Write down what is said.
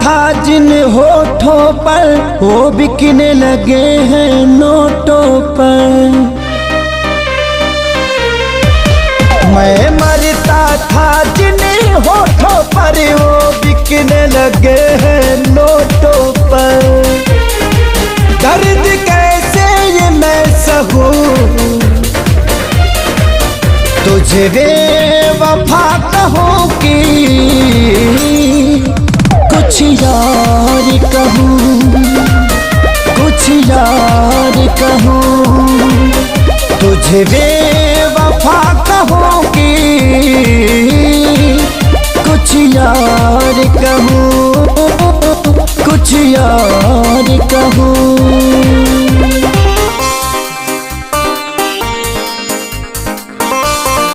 था जिन होठों पर वो बिकने लगे हैं नोटों पर। मैं मरता था जिन होठों पर वो बिकने लगे हैं नोटों पर। दर्द कैसे ये मैं सहूं तुझे बेवफा कहूं कि कुछ यार कहूं, कुछ यार कहूं तुझे